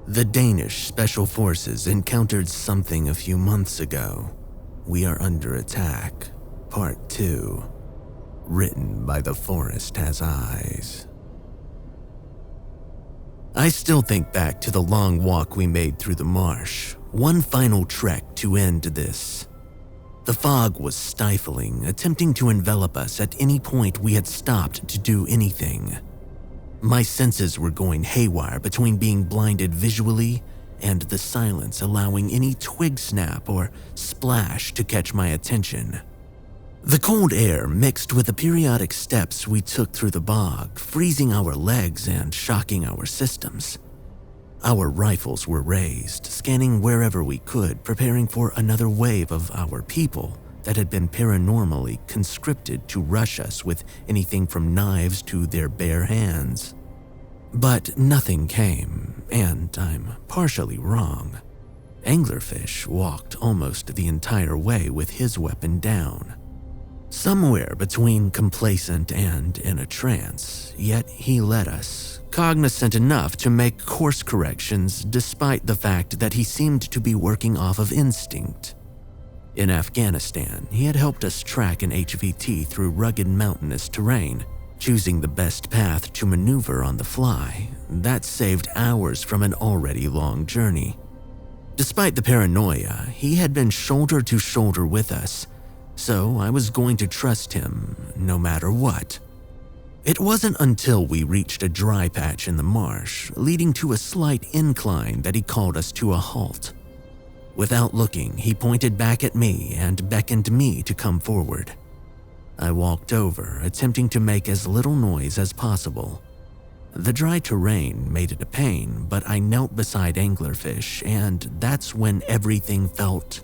The Danish Special Forces encountered something a few months ago. We are under attack, Part 2. Written by The Forest Has Eyes. I still think back to the long walk we made through the marsh, one final trek to end this. The fog was stifling, attempting to envelop us at any point we had stopped to do anything. My senses were going haywire between being blinded visually and the silence allowing any twig snap or splash to catch my attention. The cold air mixed with the periodic steps we took through the bog, freezing our legs and shocking our systems. Our rifles were raised, scanning wherever we could, preparing for another wave of our people that had been paranormally conscripted to rush us with anything from knives to their bare hands. But nothing came, and I'm partially wrong. Anglerfish walked almost the entire way with his weapon down. Somewhere between complacent and in a trance, yet he led us, cognizant enough to make course corrections despite the fact that he seemed to be working off of instinct. In Afghanistan, he had helped us track an HVT through rugged mountainous terrain, choosing the best path to maneuver on the fly. That saved hours from an already long journey. Despite the paranoia, he had been shoulder to shoulder with us, so I was going to trust him no matter what. It wasn't until we reached a dry patch in the marsh, leading to a slight incline, that he called us to a halt. Without looking, he pointed back at me and beckoned me to come forward. I walked over, attempting to make as little noise as possible. The dry terrain made it a pain, but I knelt beside Anglerfish, and that's when everything felt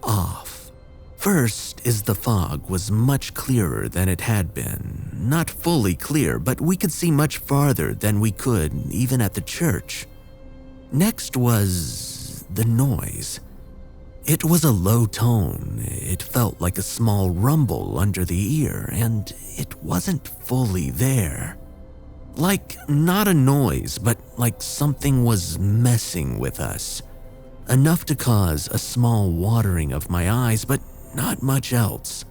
off. First is the fog was much clearer than it had been. Not fully clear, but we could see much farther than we could even at the church. Next was the noise. It was a low tone. It felt like a small rumble under the ear, and it wasn't fully there. Like, not a noise, but like something was messing with us. Enough to cause a small watering of my eyes, but not much else.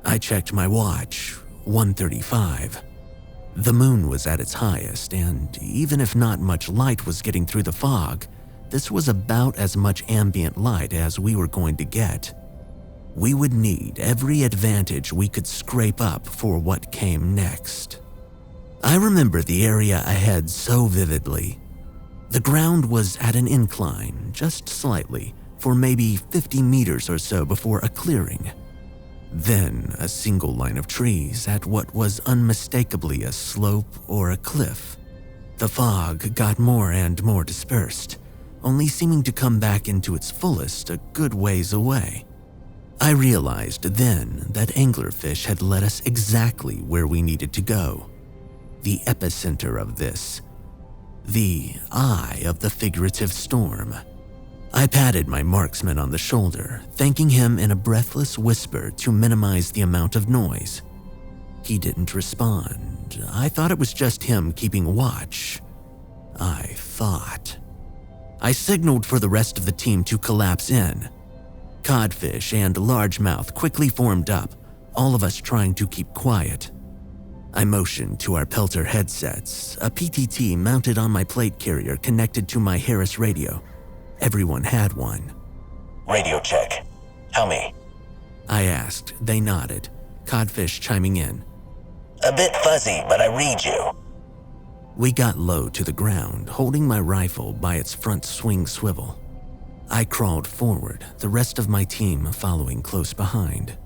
I checked my watch, 1:35. The moon was at its highest, and even if not much light was getting through the fog, this was about as much ambient light as we were going to get. We would need every advantage we could scrape up for what came next. I remember the area ahead so vividly. The ground was at an incline, just slightly, for maybe 50 meters or so before a clearing. Then a single line of trees at what was unmistakably a slope or a cliff. The fog got more and more dispersed, only seeming to come back into its fullest a good ways away. I realized then that Anglerfish had led us exactly where we needed to go. The epicenter of this. The eye of the figurative storm. I patted my marksman on the shoulder, thanking him in a breathless whisper to minimize the amount of noise. He didn't respond. I thought it was just him keeping watch. I thought. I signaled for the rest of the team to collapse in. Codfish and Largemouth quickly formed up, all of us trying to keep quiet. I motioned to our Pelter headsets, a PTT mounted on my plate carrier connected to my Harris radio. Everyone had one. Radio check. How many? I asked. They nodded, Codfish chiming in. A bit fuzzy, but I read you. We got low to the ground, holding my rifle by its front swing swivel. I crawled forward, the rest of my team following close behind.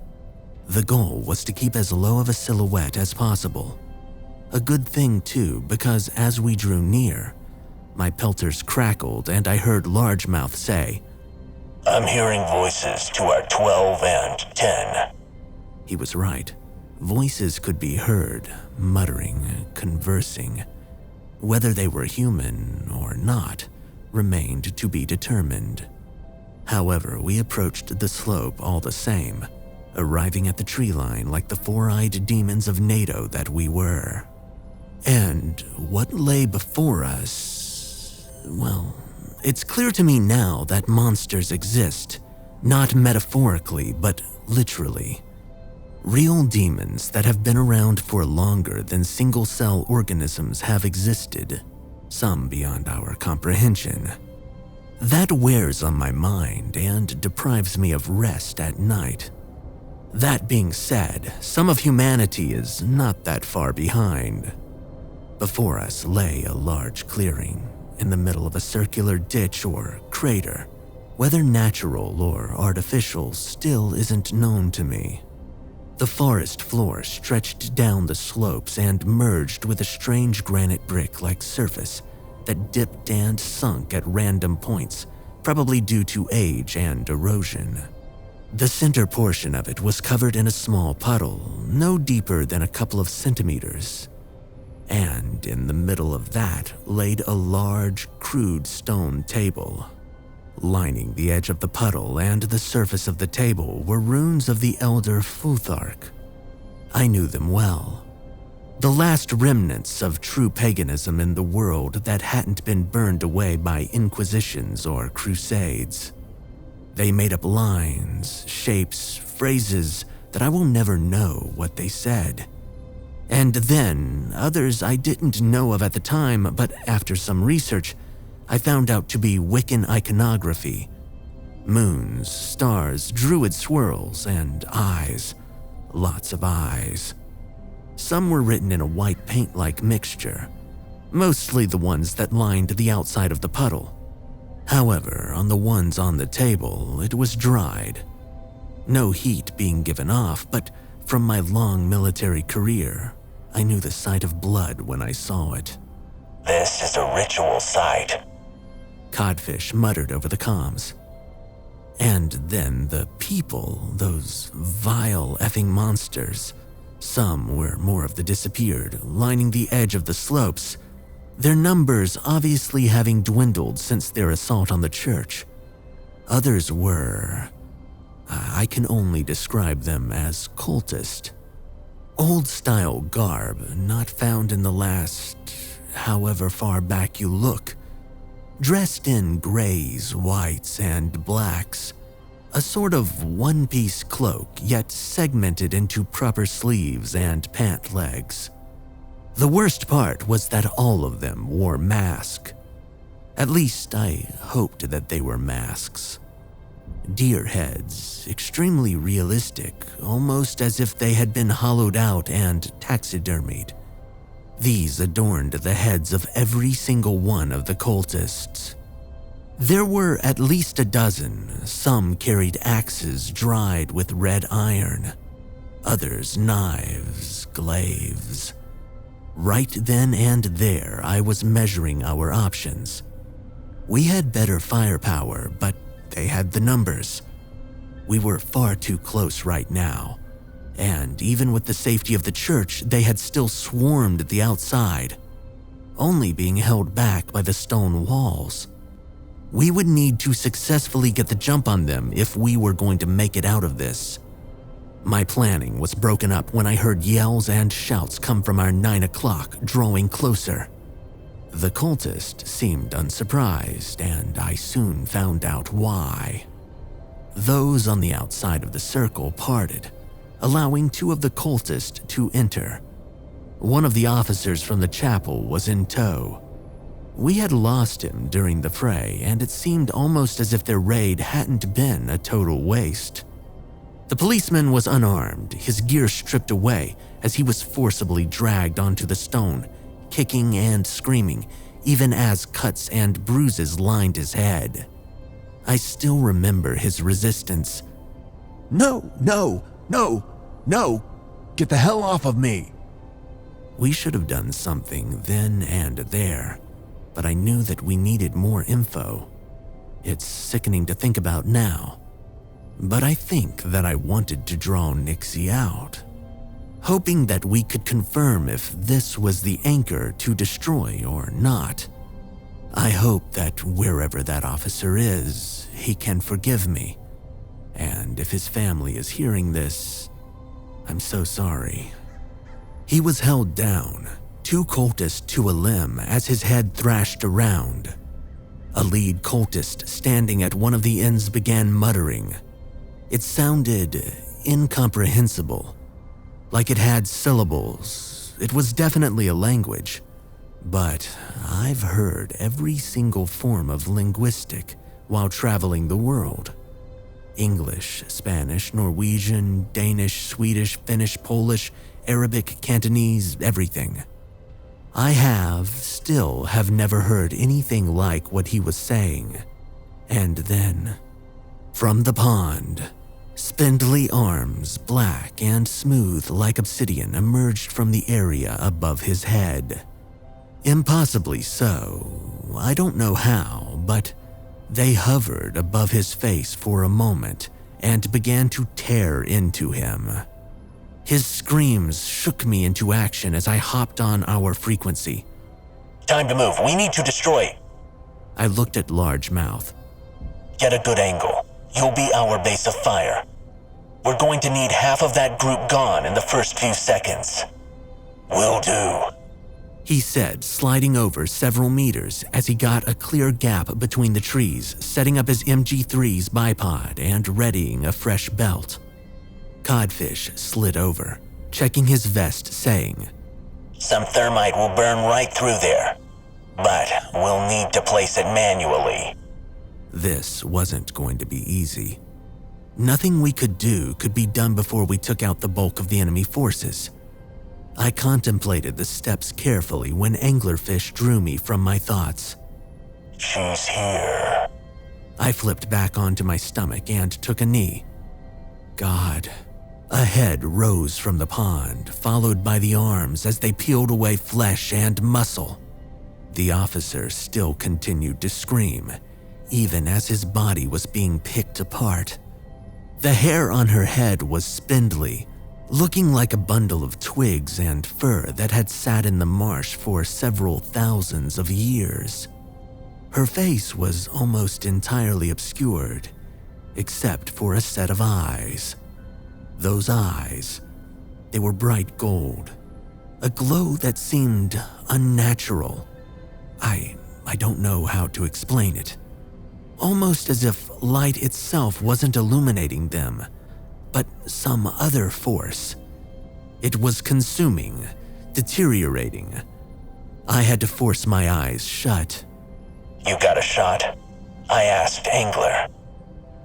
The goal was to keep as low of a silhouette as possible. A good thing too, because as we drew near, my pelters crackled and I heard Largemouth say, I'm hearing voices to our 12 and 10. He was right. Voices could be heard, muttering, conversing. Whether they were human or not remained to be determined. However, we approached the slope all the same, arriving at the tree line like the four-eyed demons of NATO that we were. And what lay before us? well, it's clear to me now that monsters exist, not metaphorically, but literally. Real demons that have been around for longer than single-cell organisms have existed, some beyond our comprehension. That wears on my mind and deprives me of rest at night. That being said, some of humanity is not that far behind. Before us lay a large clearing, in the middle of a circular ditch or crater. Whether natural or artificial still isn't known to me. The forest floor stretched down the slopes and merged with a strange granite brick-like surface that dipped and sunk at random points, probably due to age and erosion. The center portion of it was covered in a small puddle, no deeper than a couple of centimeters. And in the middle of that laid a large, crude stone table. Lining the edge of the puddle and the surface of the table were runes of the elder Futhark. I knew them well. The last remnants of true paganism in the world that hadn't been burned away by inquisitions or crusades. They made up lines, shapes, phrases that I will never know what they said. And then others I didn't know of at the time, but after some research, I found out to be Wiccan iconography. Moons, stars, druid swirls, and eyes. Lots of eyes. Some were written in a white paint-like mixture, mostly the ones that lined the outside of the puddle. However, on the ones on the table, it was dried. No heat being given off, but from my long military career, I knew the sight of blood when I saw it. This is a ritual site. Codfish muttered over the comms. And then the people, those vile effing monsters. Some were more of the disappeared, lining the edge of the slopes, their numbers obviously having dwindled since their assault on the church. Others were... I can only describe them as cultist. Old-style garb, not found in the last, however far back you look. Dressed in grays, whites, and blacks. A sort of one-piece cloak, yet segmented into proper sleeves and pant legs. The worst part was that all of them wore masks. At least I hoped that they were masks. Deer heads, extremely realistic, almost as if they had been hollowed out and taxidermied. These adorned the heads of every single one of the cultists. There were at least a dozen. Some carried axes dried with red iron. Others knives, glaives. Right then and there, I was measuring our options. We had better firepower, but they had the numbers. We were far too close right now. And even with the safety of the church, they had still swarmed the outside, only being held back by the stone walls. We would need to successfully get the jump on them if we were going to make it out of this. My planning was broken up when I heard yells and shouts come from our 9 o'clock, drawing closer. The cultist seemed unsurprised, and I soon found out why. Those on the outside of the circle parted, allowing 2 of the cultists to enter. One of the officers from the chapel was in tow. We had lost him during the fray, and it seemed almost as if their raid hadn't been a total waste. The policeman was unarmed, his gear stripped away as he was forcibly dragged onto the stone, kicking and screaming, even as cuts and bruises lined his head. I still remember his resistance. No, no, no, no, get the hell off of me. We should have done something then and there, but I knew that we needed more info. It's sickening to think about now, but I think that I wanted to draw Nixie out, hoping that we could confirm if this was the anchor to destroy or not. I hope that wherever that officer is, he can forgive me. And if his family is hearing this, I'm so sorry. He was held down, 2 cultists to a limb as his head thrashed around. A lead cultist standing at one of the ends began muttering. It sounded incomprehensible, like it had syllables. It was definitely a language, but I've heard every single form of linguistic while traveling the world. English, Spanish, Norwegian, Danish, Swedish, Finnish, Polish, Arabic, Cantonese, everything. I still have never heard anything like what he was saying. And then, from the pond, spindly arms, black and smooth like obsidian, emerged from the area above his head. Impossibly so, I don't know how, but they hovered above his face for a moment and began to tear into him. His screams shook me into action as I hopped on our frequency. Time to move. We need to destroy. I looked at Largemouth. Get a good angle. You'll be our base of fire. We're going to need half of that group gone in the first few seconds. Will do, he said, sliding over several meters as he got a clear gap between the trees, setting up his MG3's bipod and readying a fresh belt. Codfish slid over, checking his vest, saying, Some thermite will burn right through there, but we'll need to place it manually. This wasn't going to be easy. Nothing we could do could be done before we took out the bulk of the enemy forces. I contemplated the steps carefully when anglerfish drew me from my thoughts. She's here. I flipped back onto my stomach and took a knee. God. A head rose from the pond, followed by the arms as they peeled away flesh and muscle. The officer still continued to scream, even as his body was being picked apart. The hair on her head was spindly, looking like a bundle of twigs and fur that had sat in the marsh for several thousands of years. Her face was almost entirely obscured, except for a set of eyes. Those eyes, they were bright gold, a glow that seemed unnatural. I don't know how to explain it. Almost as if light itself wasn't illuminating them, but some other force. It was consuming, deteriorating. I had to force my eyes shut. You got a shot? I asked Angler.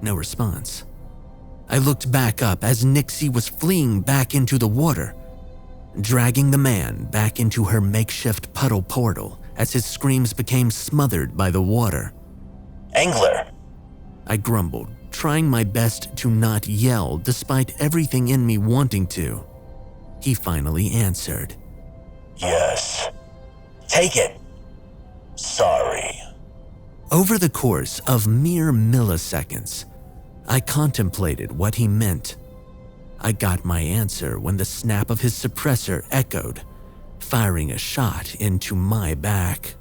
No response. I looked back up as Nixie was fleeing back into the water, dragging the man back into her makeshift puddle portal as his screams became smothered by the water. Angler! I grumbled, trying my best to not yell despite everything in me wanting to. He finally answered. Yes. Take it. Sorry. Over the course of mere milliseconds, I contemplated what he meant. I got my answer when the snap of his suppressor echoed, firing a shot into my back.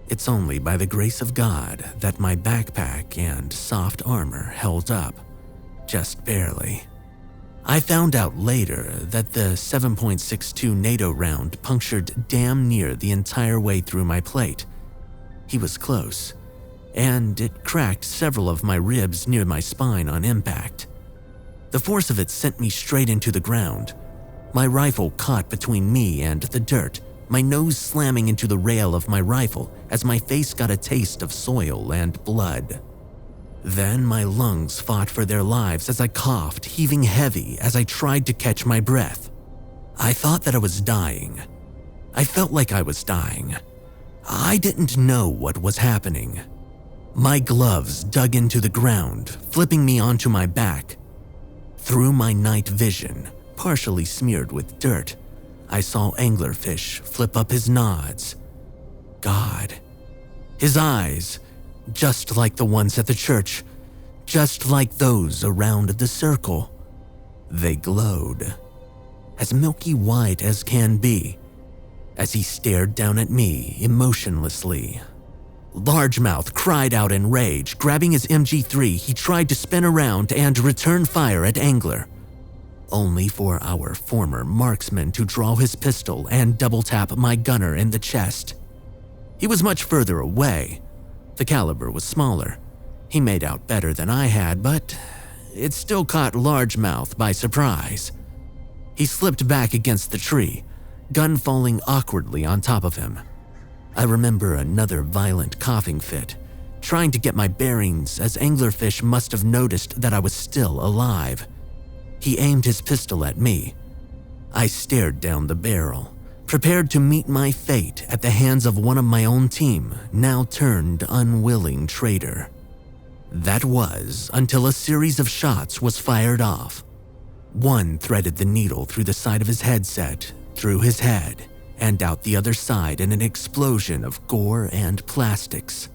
It's only by the grace of God that my backpack and soft armor held up, just barely. I found out later that the 7.62 NATO round punctured damn near the entire way through my plate. He was close, and it cracked several of my ribs near my spine on impact. The force of it sent me straight into the ground, my rifle caught between me and the dirt, my nose slamming into the rail of my rifle as my face got a taste of soil and blood. Then my lungs fought for their lives as I coughed, heaving heavy as I tried to catch my breath. I thought that I was dying. I felt like I was dying. I didn't know what was happening. My gloves dug into the ground, flipping me onto my back. Through my night vision, partially smeared with dirt, I saw anglerfish flip up his nods. God. His eyes, just like the ones at the church, just like those around the circle. They glowed, as milky white as can be, as he stared down at me emotionlessly. Largemouth cried out in rage. Grabbing his MG3, he tried to spin around and return fire at Angler, only for our former marksman to draw his pistol and double-tap my gunner in the chest. He was much further away, The caliber was smaller. He made out better than I had, but it still caught Largemouth by surprise. He slipped back against the tree, gun falling awkwardly on top of him. I remember another violent coughing fit, trying to get my bearings as Anglerfish must have noticed that I was still alive. He aimed his pistol at me. I stared down the barrel, prepared to meet my fate at the hands of one of my own team, now turned unwilling traitor. That was until a series of shots was fired off. One threaded the needle through the side of his headset, through his head, and out the other side in an explosion of gore and plastics.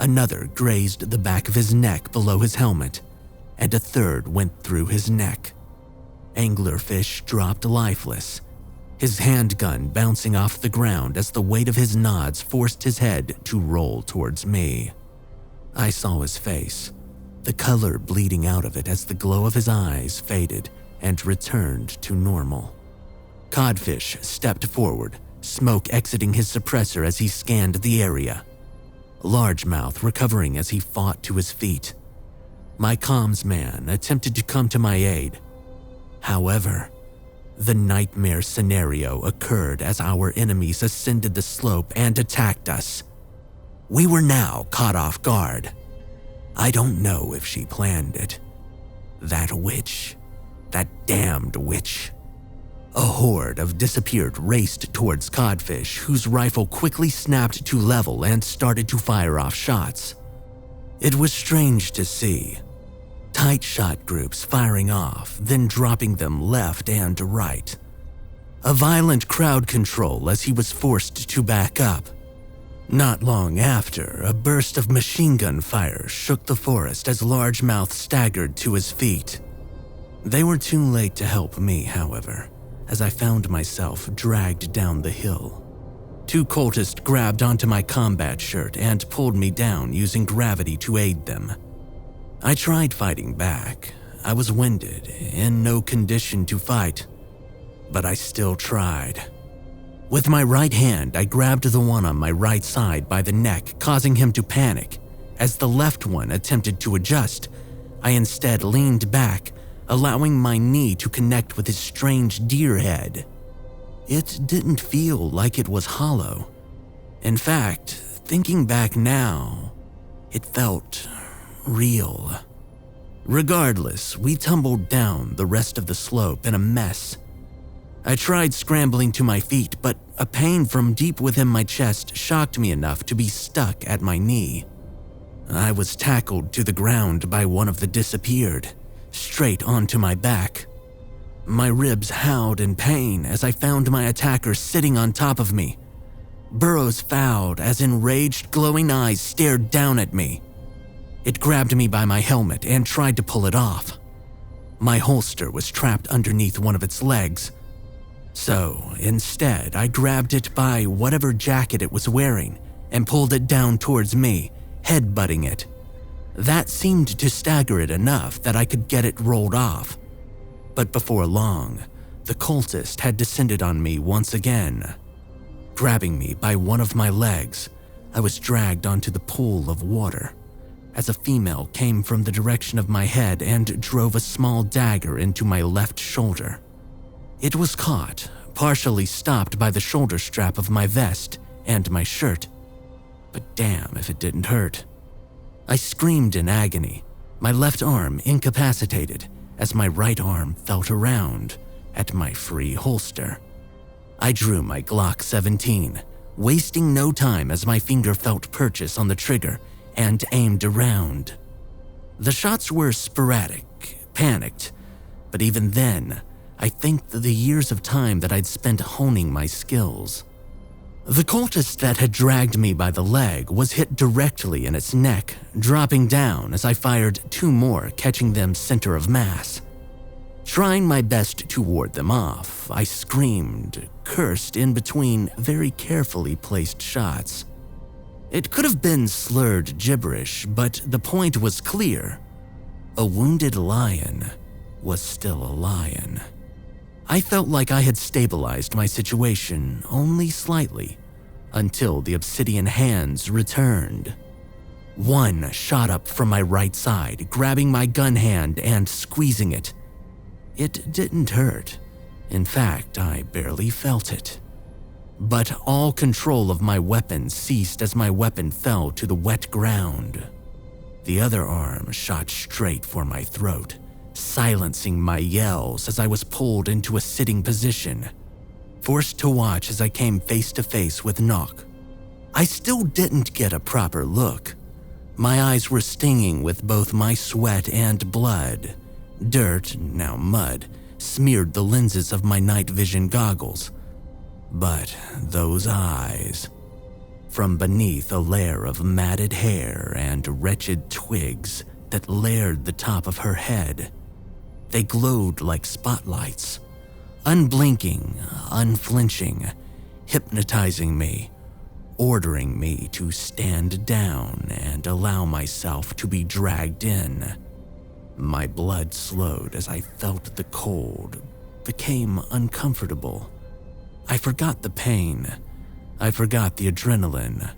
Another grazed the back of his neck below his helmet, and a third went through his neck. Anglerfish dropped lifeless, his handgun bouncing off the ground as the weight of his nods forced his head to roll towards me. I saw his face, the color bleeding out of it as the glow of his eyes faded and returned to normal. Codfish stepped forward, smoke exiting his suppressor as he scanned the area. Largemouth recovering as he fought to his feet. My comms man attempted to come to my aid. However, the nightmare scenario occurred as our enemies ascended the slope and attacked us. We were now caught off guard. I don't know if she planned it. That witch. That damned witch. A horde of disappeared raced towards Codfish, whose rifle quickly snapped to level and started to fire off shots. It was strange to see. Tight shot groups firing off, then dropping them left and right. A violent crowd control as he was forced to back up. Not long after, a burst of machine gun fire shook the forest as Largemouth staggered to his feet. They were too late to help me, however, as I found myself dragged down the hill. Two cultists grabbed onto my combat shirt and pulled me down using gravity to aid them. I tried fighting back. I was winded, in no condition to fight, but I still tried. With my right hand, I grabbed the one on my right side by the neck, causing him to panic. As the left one attempted to adjust, I instead leaned back, allowing my knee to connect with his strange deer head. It didn't feel like it was hollow. In fact, thinking back now, it felt real. Regardless, we tumbled down the rest of the slope in a mess. I tried scrambling to my feet, but a pain from deep within my chest shocked me enough to be stuck at my knee. I was tackled to the ground by one of the disappeared, straight onto my back. My ribs howled in pain as I found my attacker sitting on top of me. Burrows fouled as enraged, glowing eyes stared down at me. It grabbed me by my helmet and tried to pull it off. My holster was trapped underneath one of its legs. So, instead, I grabbed it by whatever jacket it was wearing and pulled it down towards me, headbutting it. That seemed to stagger it enough that I could get it rolled off. But before long, the cultist had descended on me once again. Grabbing me by one of my legs, I was dragged onto the pool of water, as a female came from the direction of my head and drove a small dagger into my left shoulder. It was caught, partially stopped by the shoulder strap of my vest and my shirt. But damn if it didn't hurt. I screamed in agony, my left arm incapacitated as my right arm felt around at my free holster. I drew my Glock 17, wasting no time as my finger felt purchase on the trigger and aimed around. The shots were sporadic, panicked, but even then, I thanked the years of time that I'd spent honing my skills. The cultist that had dragged me by the leg was hit directly in its neck, dropping down as I fired two more, catching them center of mass. Trying my best to ward them off, I screamed, cursed in between very carefully placed shots. It could have been slurred gibberish, but the point was clear. A wounded lion was still a lion. I felt like I had stabilized my situation only slightly until the obsidian hands returned. One shot up from my right side, grabbing my gun hand and squeezing it. It didn't hurt. In fact, I barely felt it. But all control of my weapon ceased as my weapon fell to the wet ground. The other arm shot straight for my throat, silencing my yells as I was pulled into a sitting position, forced to watch as I came face to face with Knock. I still didn't get a proper look. My eyes were stinging with both my sweat and blood. Dirt, now mud, smeared the lenses of my night vision goggles. But those eyes, from beneath a layer of matted hair and wretched twigs that layered the top of her head, they glowed like spotlights, unblinking, unflinching, hypnotizing me, ordering me to stand down and allow myself to be dragged in. My blood slowed as I felt the cold, became uncomfortable. I forgot the pain. I forgot the adrenaline.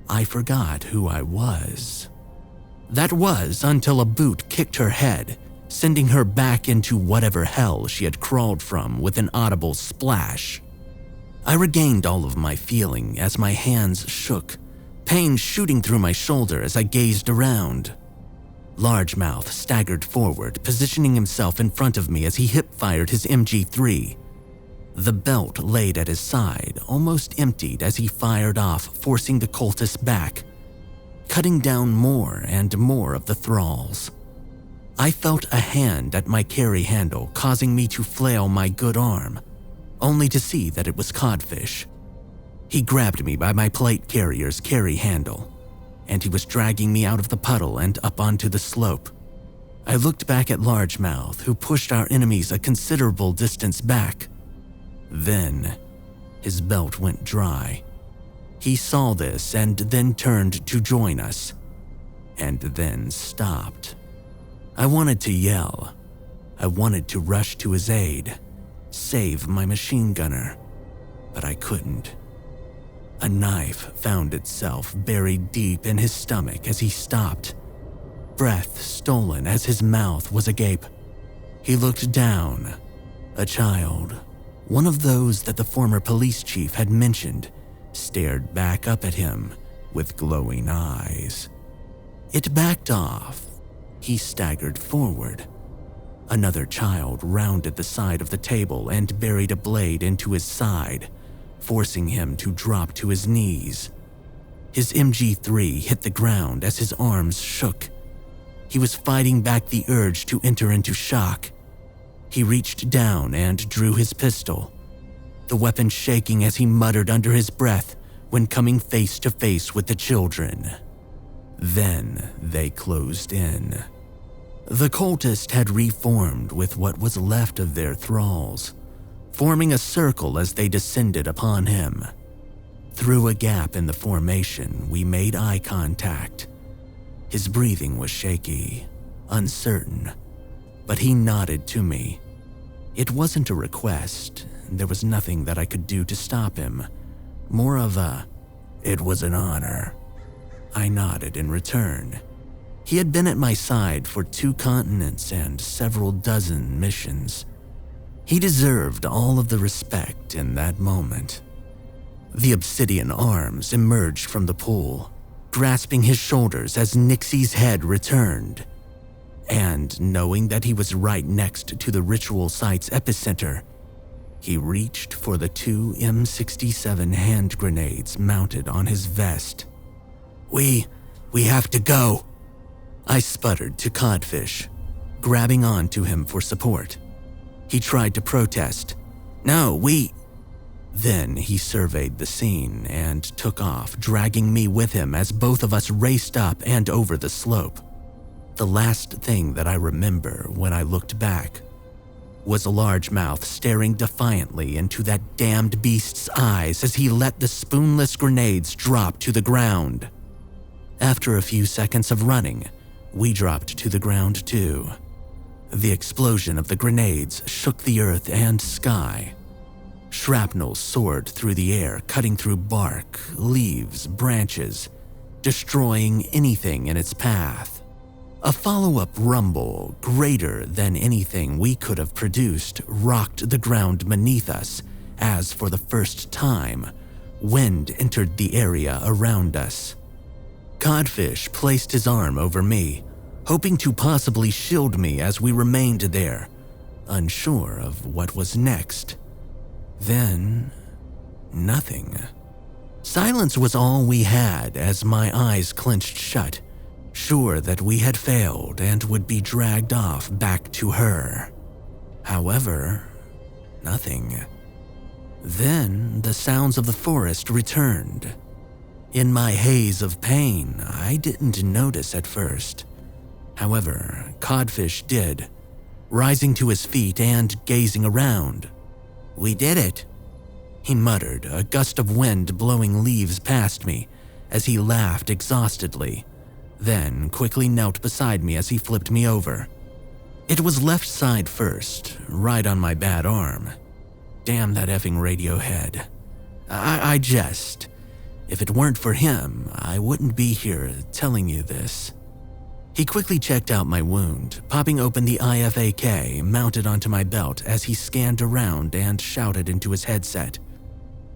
I forgot who I was. That was until a boot kicked her head, sending her back into whatever hell she had crawled from with an audible splash. I regained all of my feeling as my hands shook, pain shooting through my shoulder as I gazed around. Largemouth staggered forward, positioning himself in front of me as he hip-fired his MG3. The belt laid at his side, almost emptied as he fired off, forcing the cultists back, cutting down more and more of the thralls. I felt a hand at my carry handle, causing me to flail my good arm, only to see that it was Codfish. He grabbed me by my plate carrier's carry handle, and he was dragging me out of the puddle and up onto the slope. I looked back at Largemouth, who pushed our enemies a considerable distance back. Then, his belt went dry. He saw this and then turned to join us, and then stopped. I wanted to yell. I wanted to rush to his aid, save my machine gunner, but I couldn't. A knife found itself buried deep in his stomach as he stopped, breath stolen as his mouth was agape. He looked down. A child, one of those that the former police chief had mentioned, stared back up at him with glowing eyes. It backed off. He staggered forward. Another child rounded the side of the table and buried a blade into his side, forcing him to drop to his knees. His MG3 hit the ground as his arms shook. He was fighting back the urge to enter into shock. He reached down and drew his pistol, the weapon shaking as he muttered under his breath when coming face to face with the children. Then they closed in. The cultist had reformed with what was left of their thralls, forming a circle as they descended upon him. Through a gap in the formation, we made eye contact. His breathing was shaky, uncertain, but he nodded to me. It wasn't a request. There was nothing that I could do to stop him. More of a, it was an honor. I nodded in return. He had been at my side for 2 continents and several dozen missions. He deserved all of the respect in that moment. The obsidian arms emerged from the pool, grasping his shoulders as Nixie's head returned. And knowing that he was right next to the ritual site's epicenter, he reached for the 2 M67 hand grenades mounted on his vest. We have to go," I sputtered to Codfish, grabbing onto him for support. He tried to protest. "No, we..." Then he surveyed the scene and took off, dragging me with him as both of us raced up and over the slope. The last thing that I remember when I looked back was a largemouth staring defiantly into that damned beast's eyes as he let the spoonless grenades drop to the ground. After a few seconds of running, we dropped to the ground too. The explosion of the grenades shook the earth and sky. Shrapnel soared through the air, cutting through bark, leaves, branches, destroying anything in its path. A follow-up rumble, greater than anything we could have produced, rocked the ground beneath us as, for the first time, wind entered the area around us. Codfish placed his arm over me, hoping to possibly shield me as we remained there, unsure of what was next. Then, nothing. Silence was all we had as my eyes clenched shut, sure that we had failed and would be dragged off back to her. However, nothing. Then the sounds of the forest returned. In my haze of pain, I didn't notice at first. However, Codfish did, rising to his feet and gazing around. "We did it," he muttered, a gust of wind blowing leaves past me as he laughed exhaustedly, then quickly knelt beside me as he flipped me over. It was left side first, right on my bad arm. Damn that effing radio head. I jest. If it weren't for him, I wouldn't be here telling you this. He quickly checked out my wound, popping open the IFAK mounted onto my belt as he scanned around and shouted into his headset.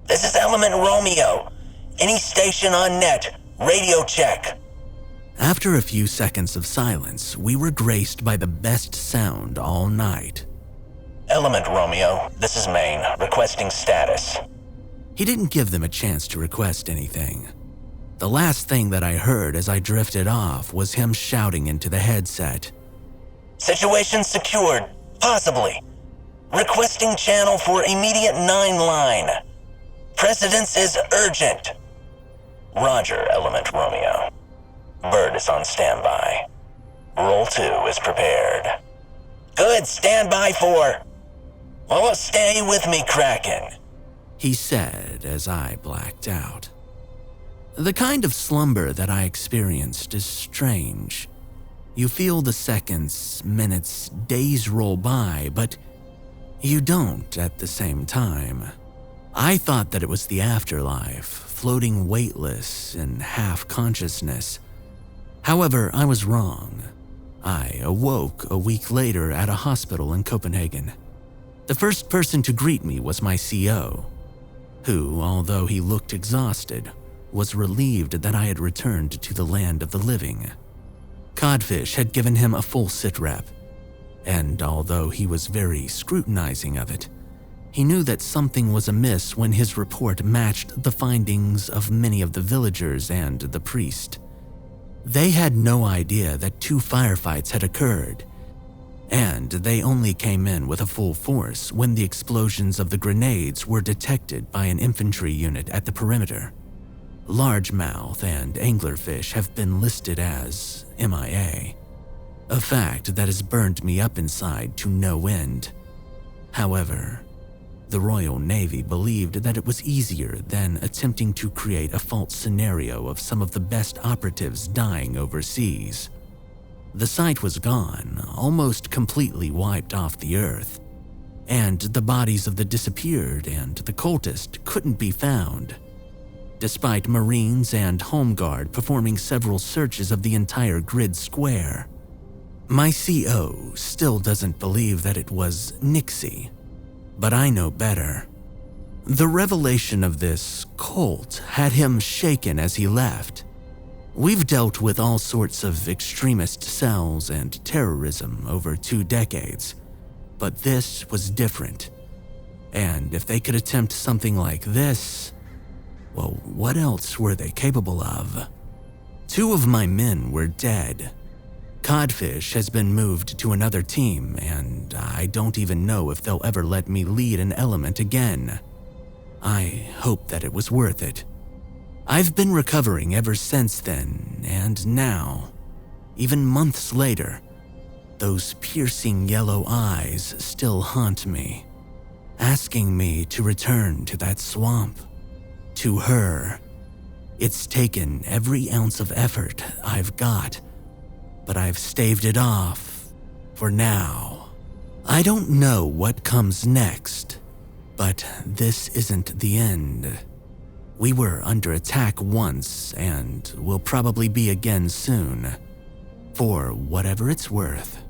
"This is Element Romeo. Any station on net, radio check." After a few seconds of silence, we were graced by the best sound all night. "Element Romeo, this is Maine, requesting status." He didn't give them a chance to request anything. The last thing that I heard as I drifted off was him shouting into the headset. "Situation secured, possibly. Requesting channel for immediate 9 line. Precedence is urgent." "Roger, Element Romeo. Bird is on standby. Roll 2 is prepared." "Good, standby for." "Oh, stay with me, Kraken," he said as I blacked out. The kind of slumber that I experienced is strange. You feel the seconds, minutes, days roll by, but you don't at the same time. I thought that it was the afterlife, floating weightless in half-consciousness. However, I was wrong. I awoke a week later at a hospital in Copenhagen. The first person to greet me was my CO, who, although he looked exhausted, was relieved that I had returned to the land of the living. Codfish had given him a full sitrep, and although he was very scrutinizing of it, he knew that something was amiss when his report matched the findings of many of the villagers and the priest. They had no idea that 2 firefights had occurred, and they only came in with a full force when the explosions of the grenades were detected by an infantry unit at the perimeter. Largemouth and anglerfish have been listed as MIA, a fact that has burned me up inside to no end. However, the Royal Navy believed that it was easier than attempting to create a false scenario of some of the best operatives dying overseas. The site was gone, almost completely wiped off the earth, and the bodies of the disappeared and the cultist couldn't be found, despite Marines and Home Guard performing several searches of the entire grid square. My CO still doesn't believe that it was Nixie, but I know better. The revelation of this cult had him shaken as he left. We've dealt with all sorts of extremist cells and terrorism over 2 decades, but this was different. And if they could attempt something like this, well, what else were they capable of? 2 of my men were dead. Codfish has been moved to another team, and I don't even know if they'll ever let me lead an element again. I hope that it was worth it. I've been recovering ever since then, and now, even months later, those piercing yellow eyes still haunt me, asking me to return to that swamp. To her. It's taken every ounce of effort I've got, but I've staved it off for now. I don't know what comes next, but this isn't the end. We were under attack once and will probably be again soon. For whatever it's worth,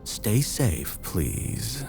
stay safe, please.